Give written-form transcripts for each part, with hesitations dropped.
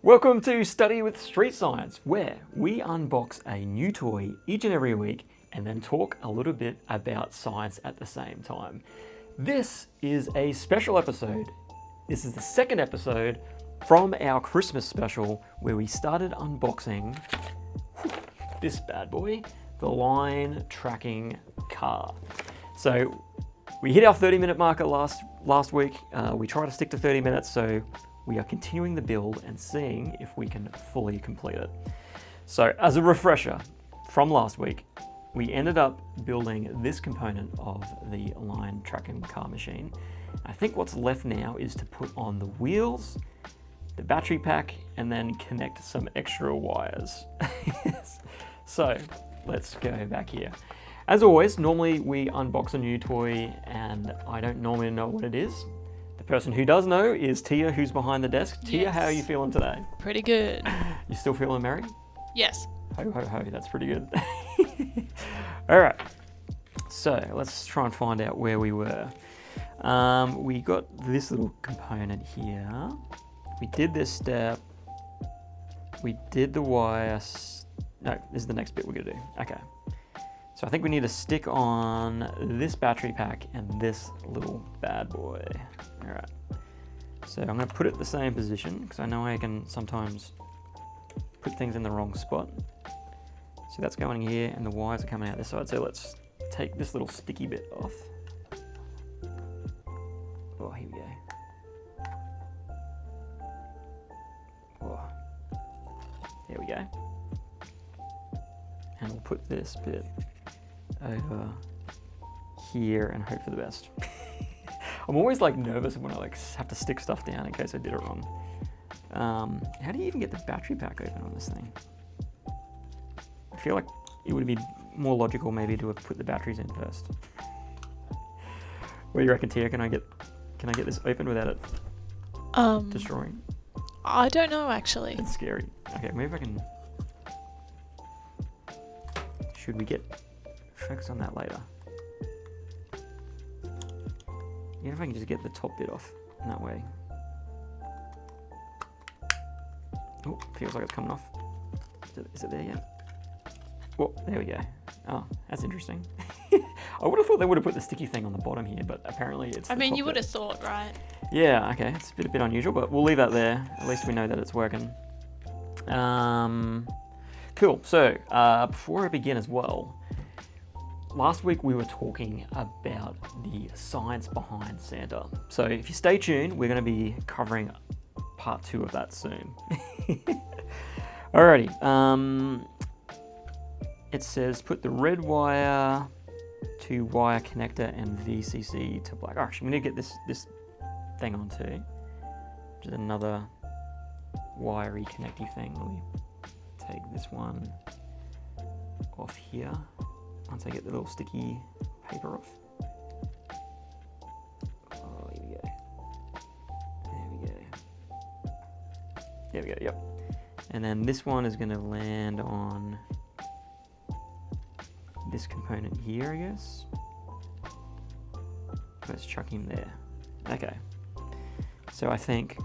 Welcome to Study with Street Science, where we unbox a new toy each and every week and then talk a little bit about science at the same time. This is a special episode. This is the second episode from our Christmas special where we started unboxing this bad boy, the Line Tracking Car. So we hit our 30-minute marker last week. We tried to stick to 30 minutes, so we are continuing the build and seeing if we can fully complete it. So as a refresher from last week, we ended up building this component of the Line Tracking Car machine. I think what's left now is to put on the wheels, the battery pack, and then connect some extra wires. So let's go back here. As always, normally we unbox a new toy and I don't normally know what it is. The person who does know is Tia, who's behind the desk. Tia, Yes. how are you feeling today? Pretty good. You still feeling merry? Yes. Ho, ho, ho, that's pretty good. All right, so let's try and find out where we were. We got this little component here. We did this step. We did the wire. No, this is the next bit we're gonna do. Okay. So I think we need to stick on this battery pack and this little bad boy. All right. So I'm gonna put it in the same position because I know I can sometimes put things in the wrong spot. So that's going here and the wires are coming out this side. So let's take this little sticky bit off. Oh, here we go. Oh. There we go. And we'll put this bit over here and hope for the best. I'm always like nervous when I like have to stick stuff down in case I did it wrong. How do you even get the battery pack open on this thing? I feel like it would be more logical maybe to have put the batteries in first. What do you reckon, Tia? Can I get this open without it destroying? I don't know actually. It's scary. Okay, maybe I can. Should we get focus on that later? Even if I can just get the top bit off in that way. Oh, feels like it's coming off. Is it there yet? Oh, there we go. Oh, that's interesting. I would have thought they would have put the sticky thing on the bottom here, but apparently it's. I mean, you top would bit. have thought, right? Yeah, okay. It's a bit unusual, but we'll leave that there. At least we know that it's working. Cool. So, before I begin as well, last week we were talking about the science behind Santa. So if you stay tuned, we're going to be covering part 2 of that soon. Alrighty. It says put the red wire to wire connector and VCC to black. Oh, actually, we need to get this thing on too, which is another wiry connecty thing. Let me take this one off here once I get the little sticky paper off. Oh, here we go. There we go. There we go, yep. And then this one is going to land on this component here, I guess. Let's chuck him there. Okay. So I think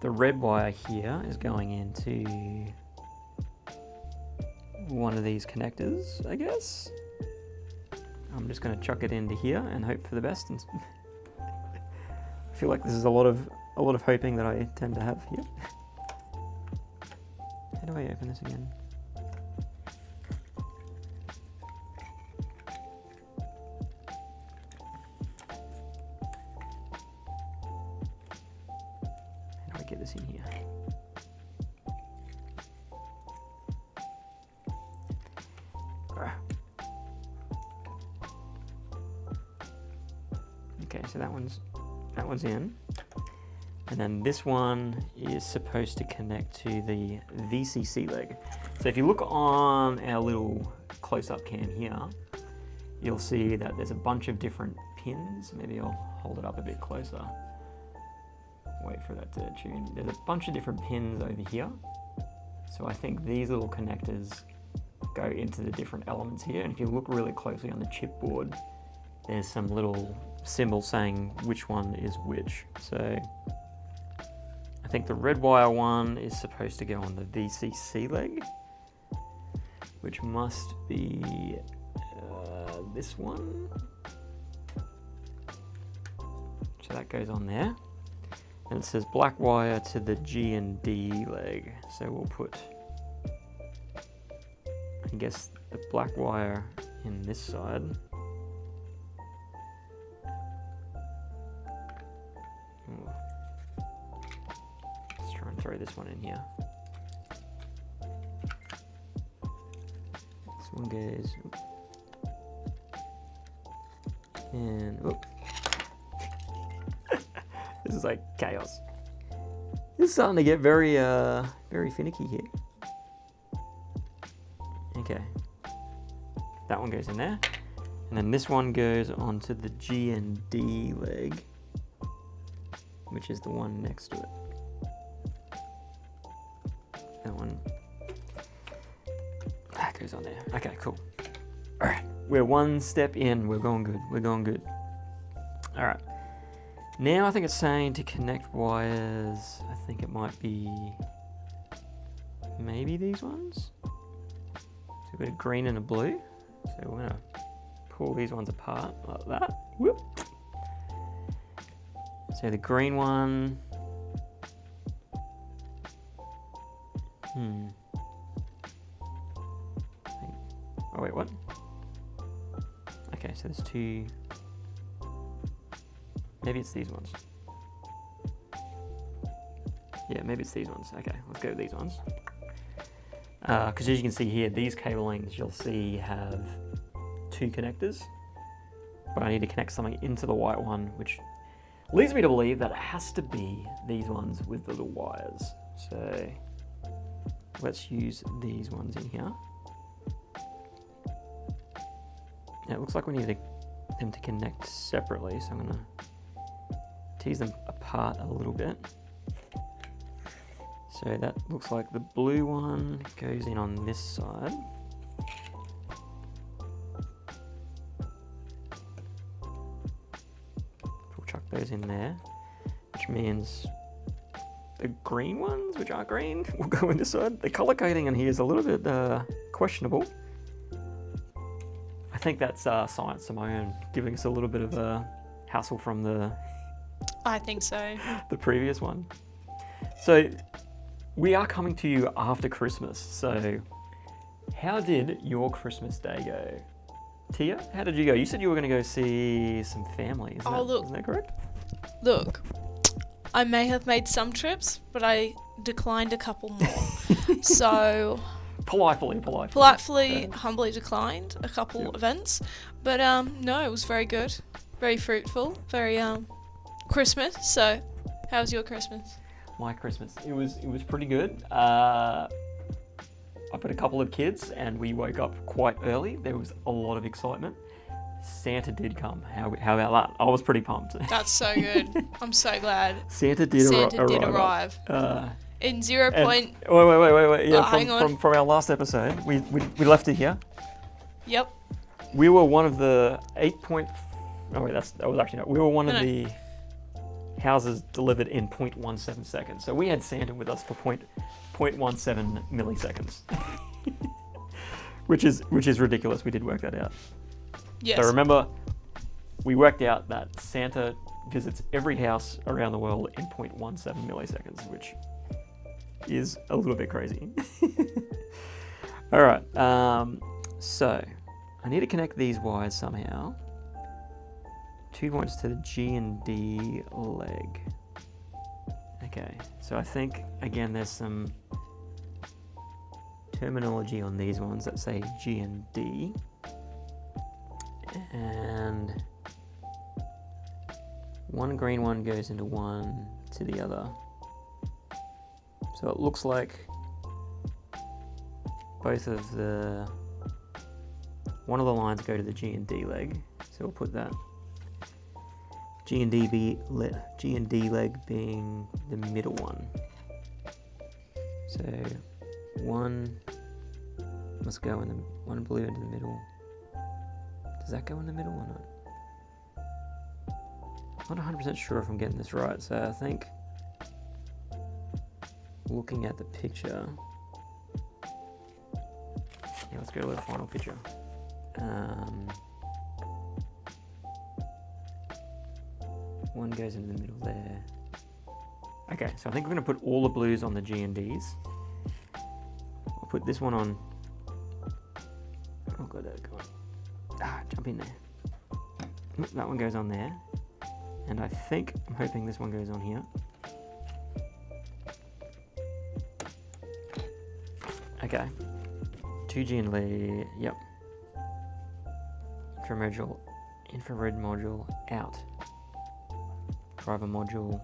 the red wire here is going into one of these connectors, I guess. I'm just going to chuck it into here and hope for the best. And I feel like this is a lot of hoping that I tend to have here. How do I open this again? How do I get this in here? Okay, so that one's in. And then this one is supposed to connect to the VCC leg. So if you look on our little close-up cam here, you'll see that there's a bunch of different pins. Maybe I'll hold it up a bit closer. Wait for that to tune. There's a bunch of different pins over here. So I think these little connectors go into the different elements here. And if you look really closely on the chipboard, there's some little symbol saying which one is which. So I think the red wire one is supposed to go on the VCC leg, which must be this one. So that goes on there. And it says black wire to the G and D leg. So we'll put, I guess, the black wire in this side. Ooh. Let's try and throw this one in here. This one goes, and whoop. This is like chaos. This is starting to get very, very finicky here. Okay. That one goes in there. And then this one goes onto the G and D leg, which is the one next to it. That one. That goes on there. Okay, cool. All right. We're one step in. We're going good. We're going good. All right. Now I think it's saying to connect wires. I think it might be maybe these ones. So a bit of green and a blue. So we're gonna pull these ones apart like that. Whoop. So the green one. Oh wait, what? Okay, so there's two. Maybe it's these ones. Yeah, maybe it's these ones. Okay, let's go with these ones. Because as you can see here, these cable lengths you'll see have two connectors. But I need to connect something into the white one, which leads me to believe that it has to be these ones with the little wires. So let's use these ones in here. Now it looks like we need them to connect separately, so I'm going to tease them apart a little bit. So that looks like the blue one goes in on this side. We'll chuck those in there, which means the green ones, which are green, will go in this side. The color coding in here is a little bit questionable. I think that's Science Simone giving us a little bit of a hassle from the I think so. the previous one. So we are coming to you after Christmas. So how did your Christmas day go? Tia, how did you go? You said you were going to go see some family. Isn't that correct? Look, I may have made some trips, but I declined a couple more. So Politely. humbly declined a couple events. But no, it was very good, very fruitful, very Christmas. So how was your Christmas? My Christmas, it was pretty good. I've got a couple of kids and we woke up quite early. There was a lot of excitement. Santa did come. How about that? I was pretty pumped. That's so good. I'm so glad. Santa did arrive. In 0. Wait. Yeah, hang on. From our last episode, we left it here. Yep. We were one of the 8 point. Oh wait, that was actually not. We were one of the houses delivered in 0.17 seconds. So we had Santa with us for 0.17 milliseconds, which is ridiculous. We did work that out. Yes. So remember, we worked out that Santa visits every house around the world in 0.17 milliseconds, which is a little bit crazy. All right. So I need to connect these wires somehow. 2 points to the G and D leg. Okay, so I think, again, there's some terminology on these ones that say G and D. And one green one goes into one to the other. So it looks like one of the lines go to the G and D leg. So we'll put that. G and D leg being the middle one. So one must go in one blue into the middle. Does that go in the middle or not? I'm not 100% sure if I'm getting this right. So I think looking at the picture. Yeah, let's go to the final picture. One goes into the middle there. Okay, so I think we're going to put all the blues on the G and Ds. I'll put this one on. Oh god, go on. Jump in there. That one goes on there. And I'm hoping this one goes on here. Okay. 2G and Lee, yep. Infrared module out. Driver module,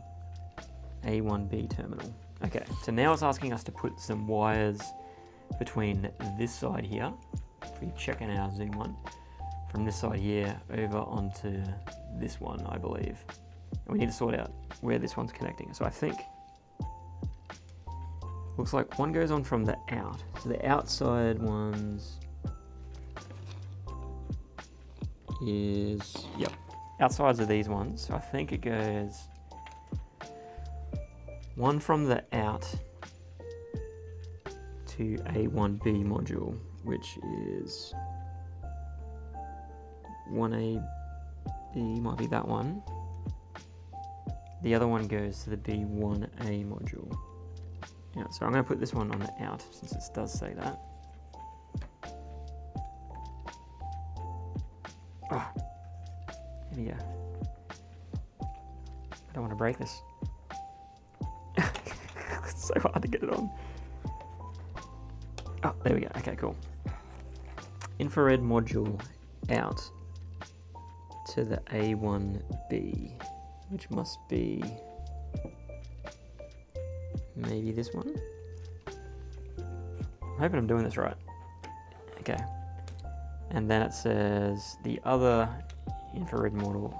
A1B terminal. Okay, so now it's asking us to put some wires between this side here, if we check in our Zoom one, from this side here over onto this one, I believe. And we need to sort out where this one's connecting. So I think, looks like one goes on from the out. So the outside ones is, yep, outsides are these ones. So I think it goes one from the out to A1B module, which is 1AB, might be that one. The other one goes to the B1A module. Yeah, so I'm going to put this one on the out, since it does say that. Oh, here we go. I don't want to break this. It's so hard to get it on. Oh, there we go. Okay, cool. Infrared module out to the A1B, which must be maybe this one. I'm hoping I'm doing this right. Okay. And then it says the other infrared model,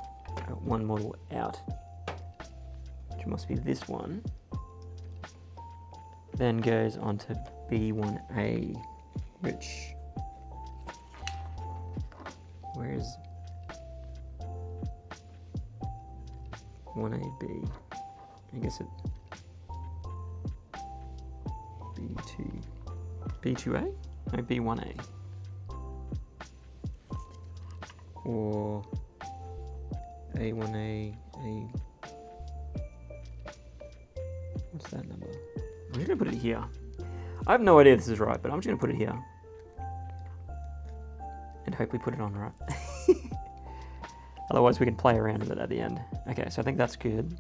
one model out, which must be this one, then goes on to B1A, which, where is 1AB? I guess it, B2A? No, B1A. Or A1A, what's that number? I'm just gonna put it here. I have no idea if this is right, but I'm just gonna put it here. And hopefully put it on right. Otherwise we can play around with it at the end. Okay, so I think that's good.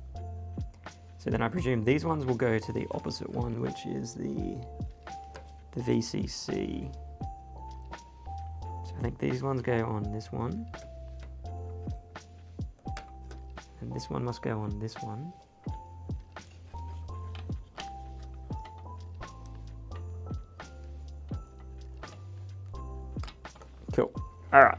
So then I presume these ones will go to the opposite one, which is the VCC. So I think these ones go on this one. And this one must go on this one. Cool. All right.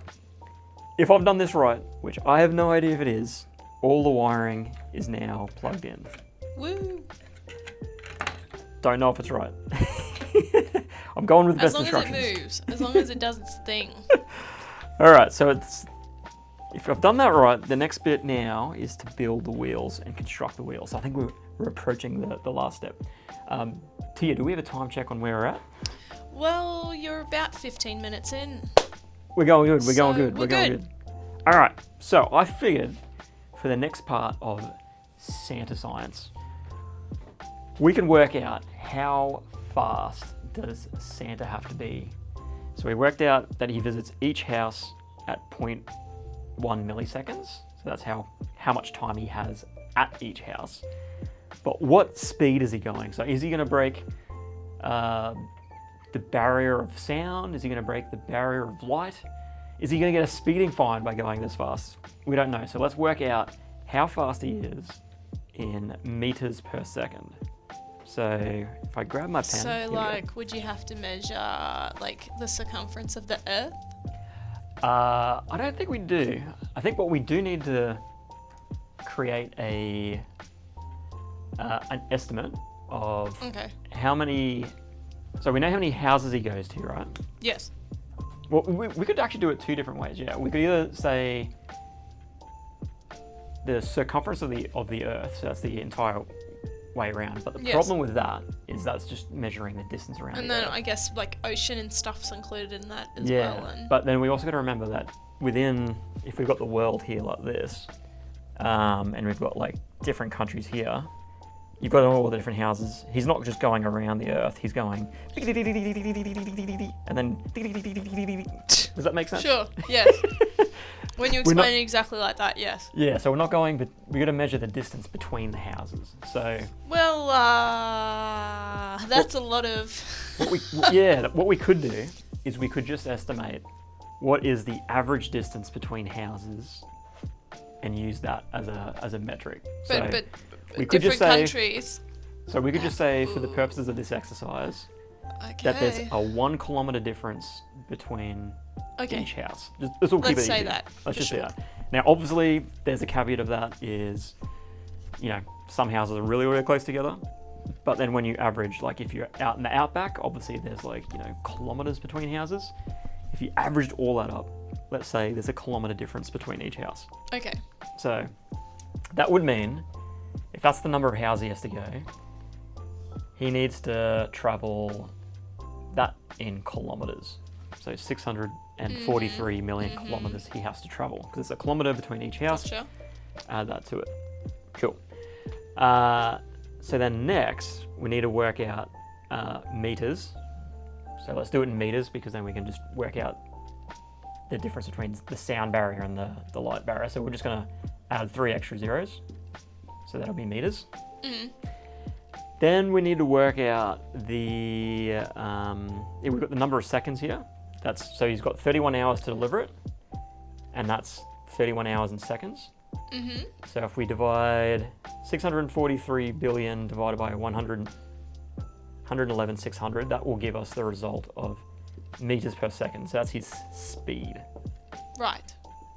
If I've done this right, which I have no idea if it is, all the wiring is now plugged in. Woo! Don't know if it's right. I'm going with the best instructions. As long as it moves, as long as it does its thing. All right, so if I've done that right, the next bit now is to build the wheels and construct the wheels. So I think we're approaching the last step. Tia, do we have a time check on where we're at? Well, you're about 15 minutes in. We're going good. We're going So good. We're going good. All right. So I figured for the next part of Santa Science, we can work out how fast does Santa have to be. So we worked out that he visits each house at 0.1 milliseconds. So that's how much time he has at each house. But what speed is he going? So is he going to break the barrier of sound? Is he going to break the barrier of light? Is he going to get a speeding fine by going this fast? We don't know. So let's work out how fast he is in meters per second. So if I grab my pen. So would you have to measure like the circumference of the Earth? I don't think we do. I think what we do need to create an estimate of how many. So we know how many houses he goes to, right? Yes. Well, we could actually do it two different ways. Yeah, we could either say the circumference of the Earth, so that's the entire way around. But the Yes. problem with that is that's just measuring the distance around And the then Earth. I guess like ocean and stuff's included in that as Yeah, well. And but then we also got to remember that within, if we've got the world here like this, and we've got like different countries here, you've got all the different houses. He's not just going around the Earth, he's going and then does that make sense? sure, yes. When you We're not- explain it exactly like that, yes. Yeah, so we're not going, but we got to measure the distance between the houses. So Well, that's a lot of. what we could do is we could just estimate what is the average distance between houses and use that as a metric. But we could different just say- countries. So we could just say, for the purposes of this exercise, that there's Okay. a 1 kilometer difference between Okay. each house. This will keep Let's it say easy. that, Let's for just say sure. that. Now, obviously, there's a caveat of that is, some houses are really, really close together. But then when you average, like if you're out in the outback, obviously there's kilometers between houses. If you averaged all that up, let's say there's a kilometer difference between each house. Okay. So that would mean, if that's the number of houses he has to go, he needs to travel that in kilometers. So 643 million kilometers he has to travel, because it's a kilometer between each house. Gotcha. Add that to it. Cool. So then next, we need to work out meters. So let's do it in meters, because then we can just work out the difference between the sound barrier and the light barrier. So we're just going to add 3 extra zeros. So that'll be meters. Then we need to work out we've got the number of seconds here. So he's got 31 hours to deliver it, and that's 31 hours in seconds. So if we divide 643 billion divided by 111,600, that will give us the result of meters per second. So that's his speed. Right.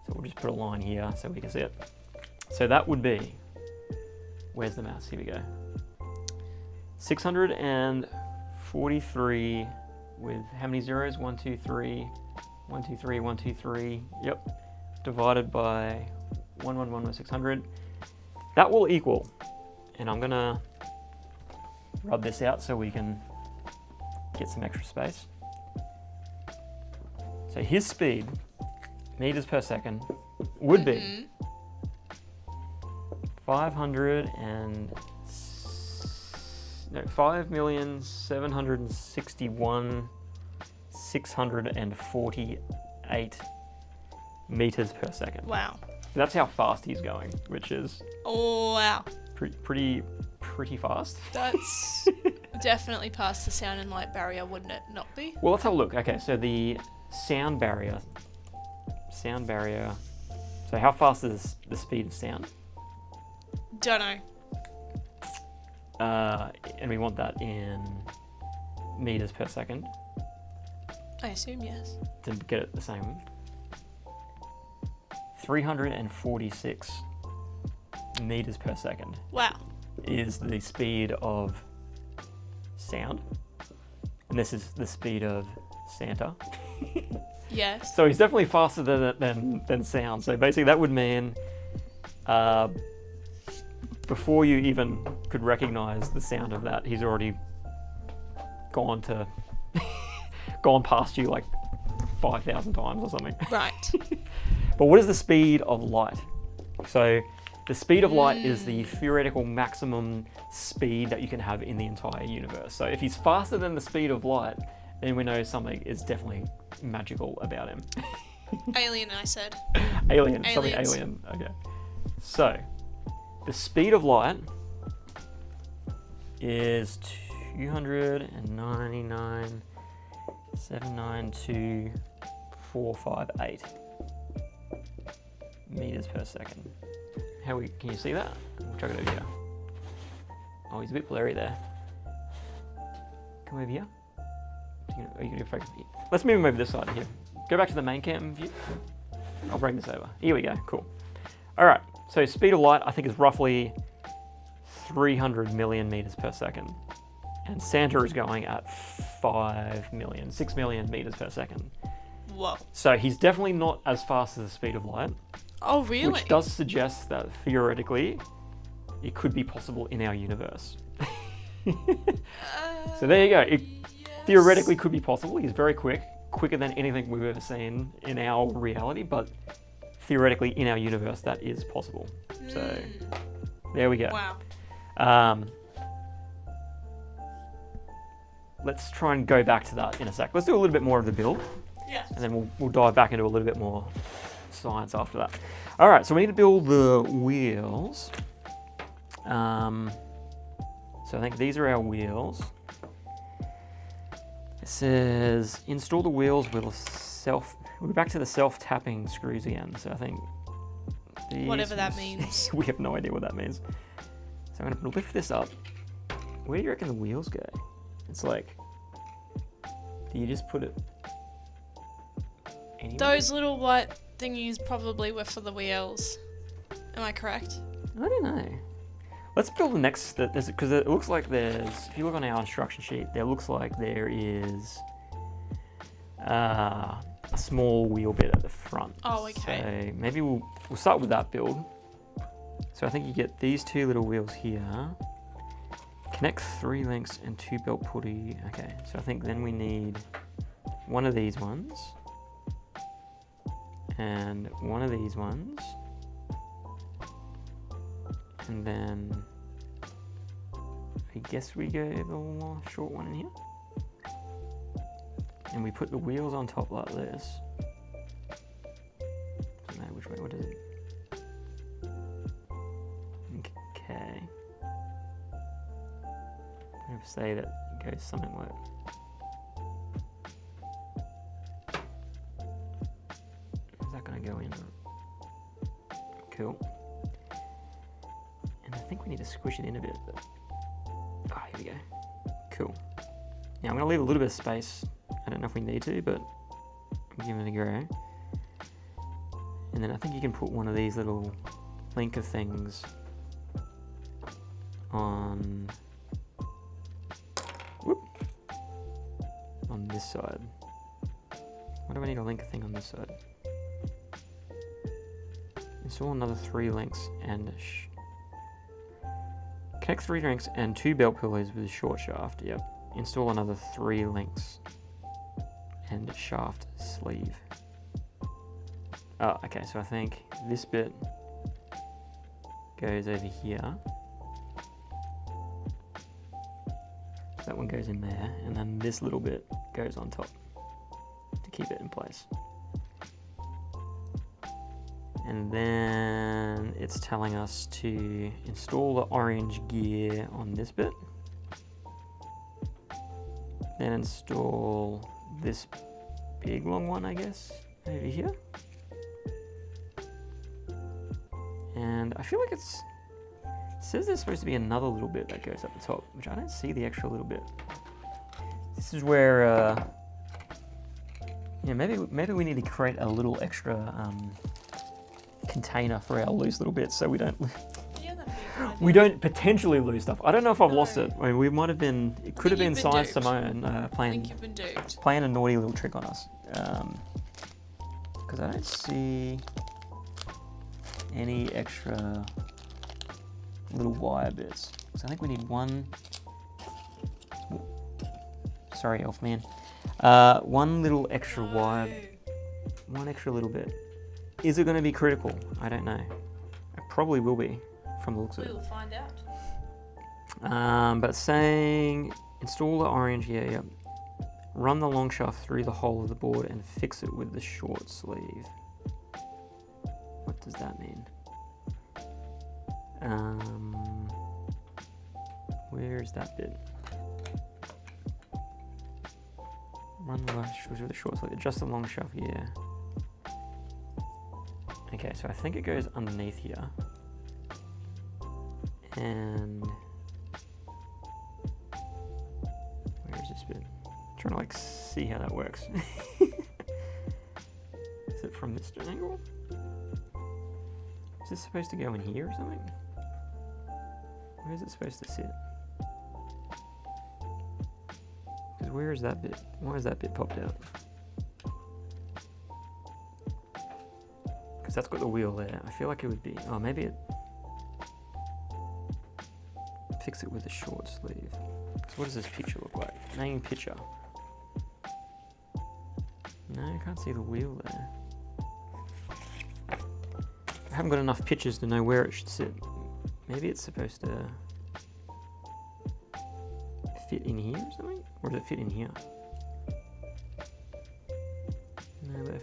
So we'll just put a line here so we can see it. So that would be, where's the maths? Here we go. 643 with how many zeros? 1, 2, 3, 1, 2, 3, 1, 2, 3. Yep. Divided by 111,600. That will equal, and I'm gonna rub this out so we can get some extra space. So his speed, meters per second, would be 5,761,648 meters per second. Wow. That's how fast he's going, which is Oh, wow. pretty fast. That's definitely past the sound and light barrier, wouldn't it not be? Well, let's have a look. Okay, so the sound barrier. So how fast is the speed of sound? Don't know. And we want that in meters per second I assume yes. to get it the same. 346 meters per second Wow. is the speed of sound. And this is the speed of Santa. Yes. So he's definitely faster than sound. So basically that would mean before you even could recognize the sound of that, he's already gone past you like 5,000 times or something. Right. But what is the speed of light? So the speed of light is the theoretical maximum speed that you can have in the entire universe. So if he's faster than the speed of light, then we know something is definitely magical about him. Alien, I said. Alien, something Aliens. alien. Okay. So the speed of light is 299,792,458 meters per second. Can you see that? We'll chuck it over here. Oh, he's a bit blurry there. Come over here. Are you gonna focus? Let's move him over this side here. Go back to the main cam view. I'll bring this over. Here we go. Cool. All right. So speed of light, I think, is roughly 300 million meters per second, and Santa is going at 6 million meters per second. Whoa. So he's definitely not as fast as the speed of light, Oh, really? which does suggest that theoretically it could be possible in our universe. So there you go. It theoretically could be possible. He's very quick, quicker than anything we've ever seen in our reality, but theoretically in our universe that is possible. So there we go. Wow. Let's try and go back to that in a sec. Let's do a little bit more of the build, Yeah. and then we'll dive back into a little bit more science after that. All right, so we need to build the wheels. So I think these are our wheels. It says install the wheels with we're back to the self-tapping screws again. So I think Whatever that means. We have no idea what that means. So I'm going to lift this up. Where do you reckon the wheels go? It's like, do you just put it anywhere? Those little white thingies probably were for the wheels. Am I correct? I don't know. Let's build the next, because it looks like there's, if you look on our instruction sheet, there looks like there is a small wheel bit at the front. Oh, okay. So maybe we'll start with that build. So I think you get these two little wheels here. Connect 3 links and 2 belt pulley. Okay, so I think then we need one of these ones and one of these ones, and then I guess we go the short one in here, and we put the wheels on top like this. I don't know which way. What is it? Okay. I'm going to say that it goes something like. Is that going to go in? Cool. And I think we need to squish it in a bit. But... Ah, here we go. Cool. Now I'm going to leave a little bit of space. I don't know if we need to, but I'm giving it a go. And then I think you can put one of these little linker things on this side. Why do I need a linker thing on this side? Install another 3 links and connect 3 links and 2 belt pulleys with a short shaft. Yep. Install another 3 links and shaft sleeve. Oh, okay, so I think this bit goes over here. That one goes in there, and then this little bit goes on top to keep it in place. And then it's telling us to install the orange gear on this bit. Then install this big long one, I guess, over here. And I feel like it says there's supposed to be another little bit that goes up the top, which I don't see the extra little bit. This is where, maybe we need to create a little extra container for our loose little bits, so we don't potentially lose stuff. I don't know if I've lost it. I mean, we might have been. It could have been Science Simone I playing think you've been duped. a naughty little trick on us, because I don't see any extra little wire bits. So I think we need one. Sorry, Elfman. One little extra wire. One extra little bit. Is it going to be critical? I don't know. It probably will be, from the looks of it. We will find out. But it's saying install the orange. Yeah. Run the long shaft through the hole of the board and fix it with the short sleeve. What does that mean? Where is that bit? Run the long shaft with the short sleeve. Adjust the long shaft. Yeah. Okay, so I think it goes underneath here. And where is this bit? I'm trying to see how that works. Is it from this angle? Is this supposed to go in here or something? Where is it supposed to sit? Because where is that bit? Why is that bit popped out? Because that's got the wheel there. I feel like it would be. Oh, maybe it fix it with a short sleeve. So what does this picture look like? Main picture. No, I can't see the wheel there. I haven't got enough pictures to know where it should sit. Maybe it's supposed to fit in here or something? Or does it fit in here? No, but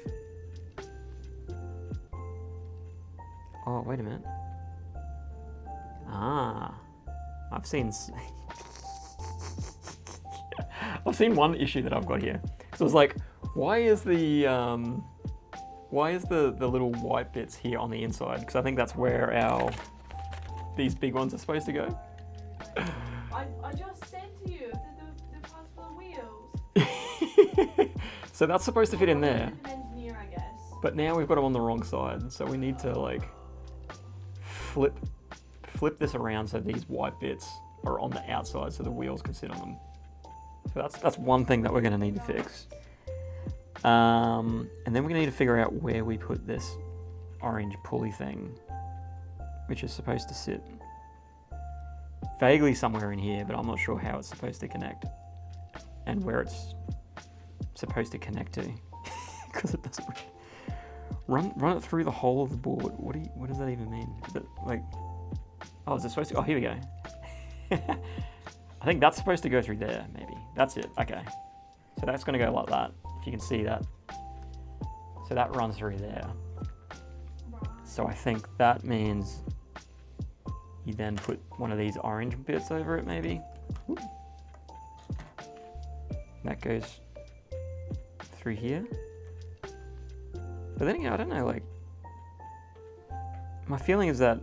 oh, wait a minute. Ah, I've seen I've seen one issue that I've got here. So it's like, why is the little white bits here on the inside? Because I think that's where these big ones are supposed to go. I just said to you the parts for the wheels. So that's supposed to fit in there. An engineer, I guess. But now we've got them on the wrong side, so we need to like flip this around so these white bits are on the outside so the wheels can sit on them. So that's one thing that we're going to need to fix. And then we're going to need to figure out where we put this orange pulley thing, which is supposed to sit vaguely somewhere in here, but I'm not sure how it's supposed to connect and where it's supposed to connect to, because it doesn't run it through the whole of the board. What does that even mean? Is it like, oh, is it supposed to? Oh, here we go. I think that's supposed to go through there. Maybe that's it. Okay, so that's going to go like that. If you can see that. So that runs through there. So I think that means you then put one of these orange bits over it, maybe. Whoop. That goes through here. But then again, I don't know, like, my feeling is that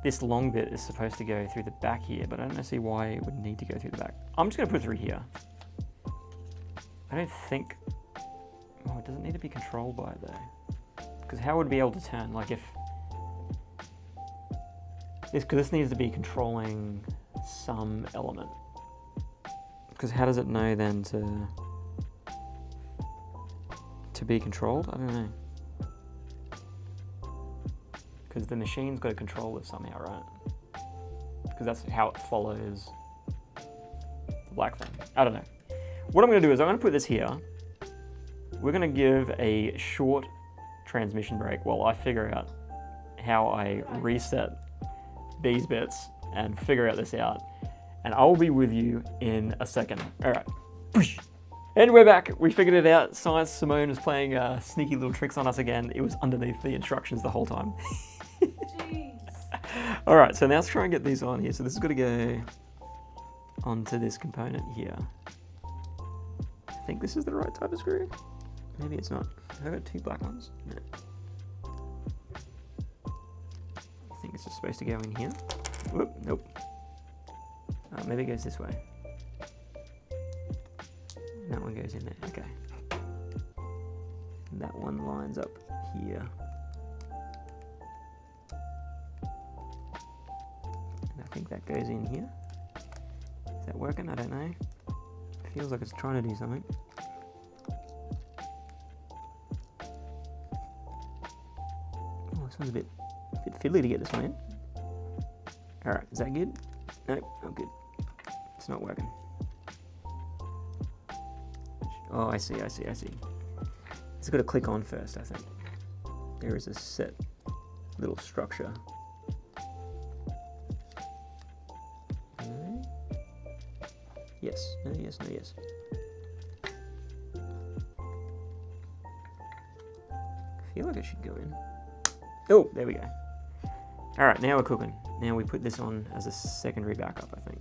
this long bit is supposed to go through the back here, but I don't see why it would need to go through the back. I'm just going to put it through here. I don't think, oh, it doesn't need to be controlled by it though. Because how would it be able to turn? Like if, this needs to be controlling some element. Because how does it know then to be controlled? I don't know. Because the machine's got to control it somehow, right? Because that's how it follows the black thing. I don't know. What I'm going to do is I'm going to put this here. We're going to give a short transmission break while I figure out how I reset these bits and figure out this out. And I'll be with you in a second. All right. And we're back. We figured it out. Science Simone was playing sneaky little tricks on us again. It was underneath the instructions the whole time. Jeez. All right, so now let's try and get these on here. So this is going to go onto this component here. I think this is the right type of screw. Maybe it's not. Have I got two black ones? No. I think it's just supposed to go in here. Whoop, nope. Maybe it goes this way. And that one goes in there. Okay. And that one lines up here. And I think that goes in here. Is that working? I don't know. Feels like it's trying to do something. Oh, this one's a bit fiddly to get this one in. Alright, is that good? Nope, not good. It's not working. Oh, I see. It's got to click on first, I think. There is a set little structure. No? Yes, no, yes, no, yes. I feel like it should go in. Oh, there we go. All right, now we're cooking. Now we put this on as a secondary backup, I think.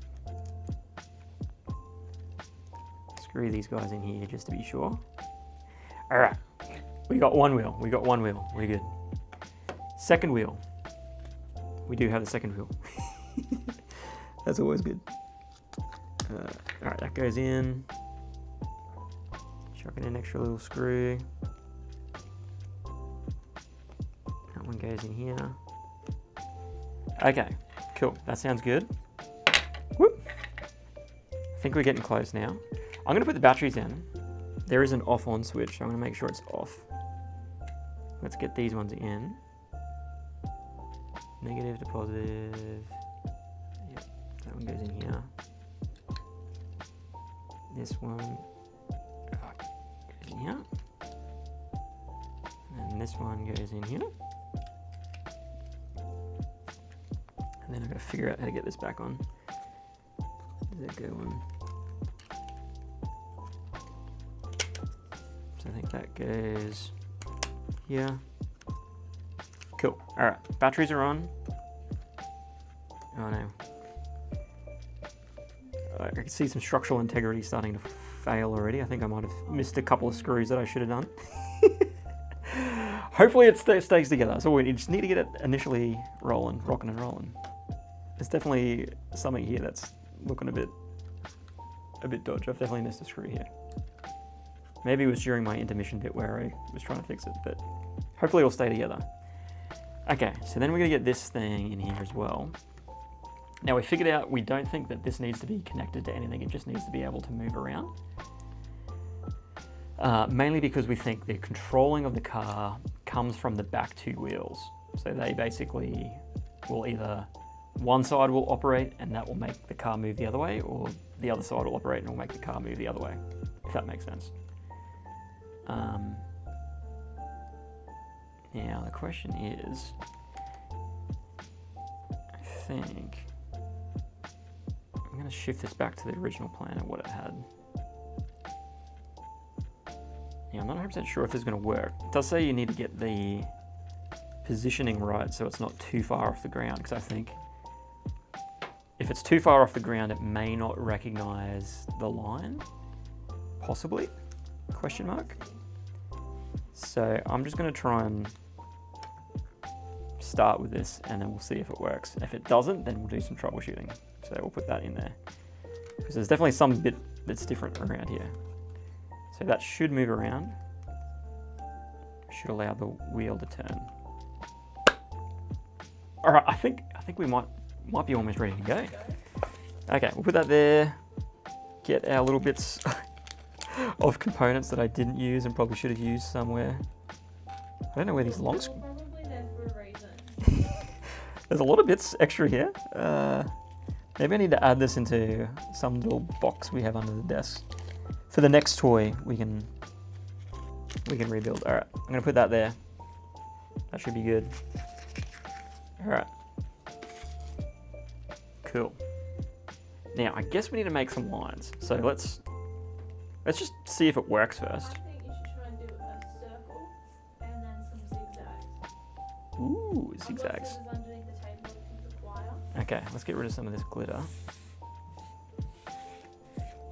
Screw these guys in here just to be sure. All right, we got one wheel. We're good. Second wheel. We do have the second wheel. That's always good. All right, that goes in. Chuck in an extra little screw. That one goes in here. Okay, cool. That sounds good. Whoop. I think we're getting close now. I'm going to put the batteries in. There is an off-on switch. I'm going to make sure it's off. Let's get these ones in. Negative to positive. one goes in here. This one goes in here. And this one goes in here. And then I've got to figure out how to get this back on. Does that go on? So I think that goes here. Cool. All right, batteries are on. Oh no. I can see some structural integrity starting to fail already. I think I might have missed a couple of screws that I should have done. Hopefully it stays together. So we just need to get it initially rolling, rocking and rolling. There's definitely something here that's looking a bit dodgy. I've definitely missed a screw here. Maybe it was during my intermission bit where I was trying to fix it, but hopefully it'll stay together. Okay, so then we're gonna get this thing in here as well. Now we figured out we don't think that this needs to be connected to anything, it just needs to be able to move around. Mainly because we think the controlling of the car comes from the back two wheels. So they basically will either, one side will operate and that will make the car move the other way, or the other side will operate and will make the car move the other way, if that makes sense. Now the question is, I think, I'm going to shift this back to the original plan of what it had. Yeah, I'm not 100% sure if this is going to work. It does say you need to get the positioning right so it's not too far off the ground, because I think if it's too far off the ground it may not recognize the line, possibly, question mark. So I'm just going to try and start with this and then we'll see if it works. If it doesn't, then we'll do some troubleshooting. So we'll put that in there. Because there's definitely some bit that's different around here. So that should move around. Should allow the wheel to turn. All right, I think we might be almost ready to go. Okay, we'll put that there. Get our little bits of components that I didn't use and probably should have used somewhere. I don't know where these long. Probably there for a reason. There's a lot of bits extra here. Maybe I need to add this into some little box we have under the desk. For the next toy, we can rebuild. All right, I'm gonna put that there. That should be good. All right, cool. Now I guess we need to make some lines. So let's just see if it works first. I think you should try and do a circle and then some zigzags. Ooh, I've got zigzags. scissors underneath the table if you require. Okay, let's get rid of some of this glitter.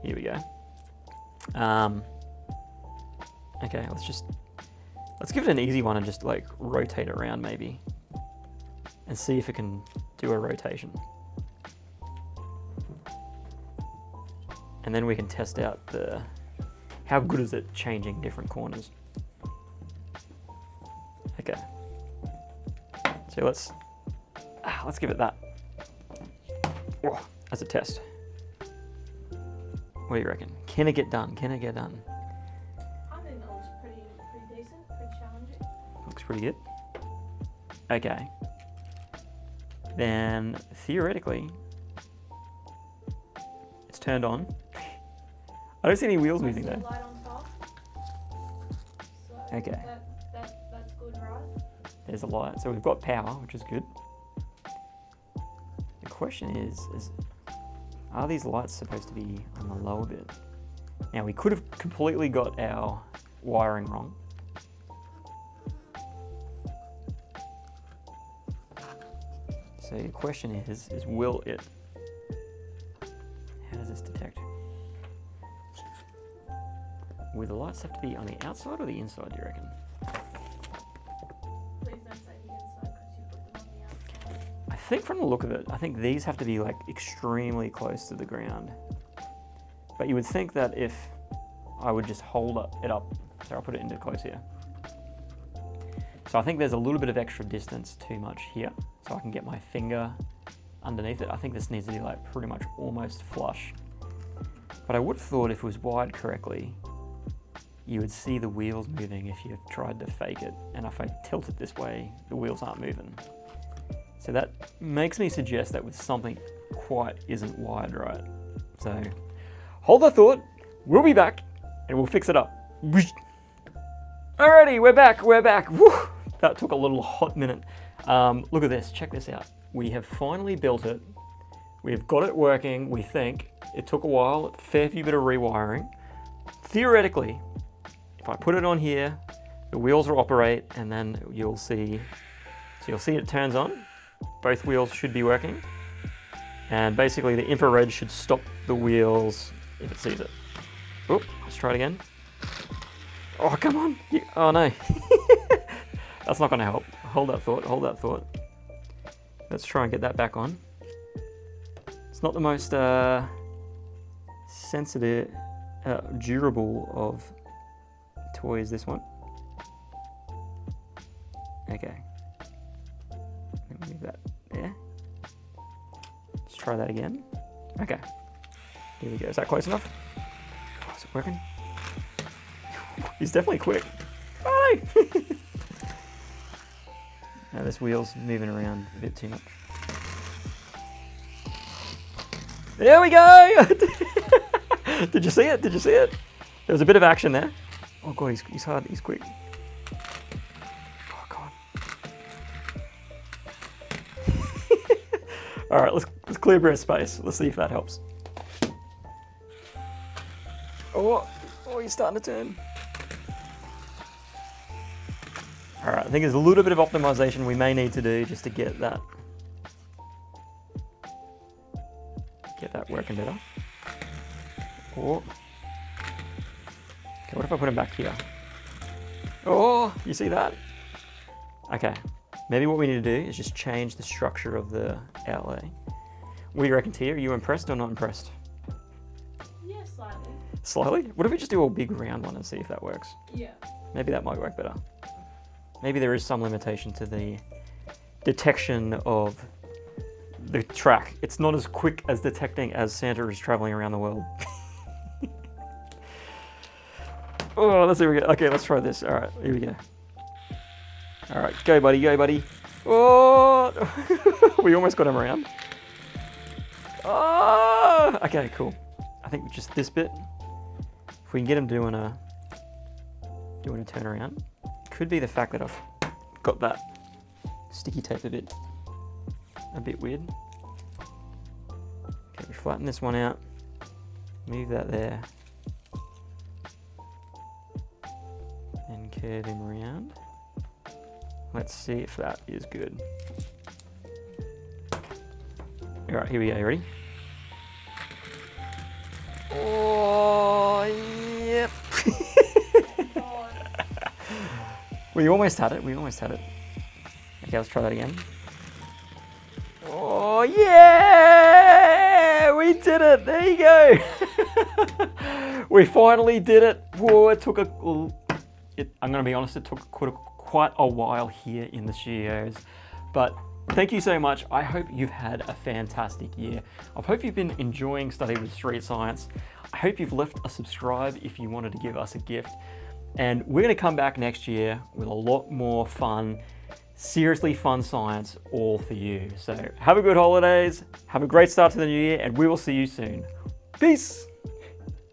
Here we go. Okay, let's give it an easy one and just like rotate it around maybe and see if it can do a rotation. And then we can test out how good is it changing different corners. Okay. So let's give it that. Whoa, as a test. What do you reckon? Can it get done? Can it get done? I think that looks pretty decent, pretty challenging. Looks pretty good. Okay. Then theoretically, it's turned on. I don't see any wheels moving Nice though. little light on top. So Okay. That's good, right? There's a light. So we've got power, which is good. The question is are these lights supposed to be on the lower bit? Now we could have completely got our wiring wrong. So the question is will it? How does this detect? Will the lights have to be on the outside or the inside, do you reckon? Please don't say the inside because you put them on the outside. I think from the look of it, I think these have to be like extremely close to the ground. But you would think that if I would just hold it up, so I'll put it into close here. So I think there's a little bit of extra distance too much here, so I can get my finger underneath it. I think this needs to be like pretty much almost flush. But I would have thought if it was wired correctly, you would see the wheels moving if you tried to fake it. And if I tilt it this way, the wheels aren't moving. So that makes me suggest that with something quite isn't wired right. So hold that thought. We'll be back and we'll fix it up. Alrighty, we're back. Woo! That took a little hot minute. Look at this. Check this out. We have finally built it. We've got it working, we think. It took a while, a fair few bit of rewiring. Theoretically, if I put it on here, the wheels will operate, and then you'll see. So you'll see it turns on. Both wheels should be working. And basically the infrared should stop the wheels if it sees it. Oh, let's try it again. Oh, come on. Oh no. That's not gonna help. Hold that thought. Let's try and get that back on. It's not the most sensitive, durable of toys, this one. Okay. Let me move that there. Let's try that again. Okay. Here we go. Is that close enough? Oh, is it working? He's definitely quick. Oh no! Now this wheel's moving around a bit too much. There we go! Did you see it? There was a bit of action there. Oh god, he's hard, he's quick. Oh god. Alright, let's clear a bit of space. Let's see if that helps. Oh, he's starting to turn. Alright, I think there's a little bit of optimization we may need to do just to get that working better. Oh. Okay, what if I put him back here? Oh, you see that? Okay, maybe what we need to do is just change the structure of the outlay. What do you reckon, Tia? Are you impressed or not impressed? Yeah, slightly. Slightly? What if we just do a big round one and see if that works? Yeah. Maybe that might work better. Maybe there is some limitation to the detection of the track. It's not as quick as detecting as Santa is traveling around the world. Oh, let's see. Okay, let's try this. All right, here we go. All right, go buddy. Oh, we almost got him around. Oh, okay, cool. I think just this bit, if we can get him doing a turnaround, could be the fact that I've got that sticky tape a bit weird. Okay, we flatten this one out, move that there, and curve him around. Let's see if that is good. All right, here we go, you ready? Oh, yep. We almost had it. Okay, let's try that again. Oh, yeah! We did it! There you go! We finally did it. Whoa, it took I'm going to be honest, it took quite a while here in the studios. But thank you so much. I hope you've had a fantastic year. I hope you've been enjoying Study with Street Science. I hope you've left a subscribe if you wanted to give us a gift. And we're going to come back next year with a lot more fun, seriously fun science all for you. So have a good holidays, have a great start to the new year, and we will see you soon. Peace!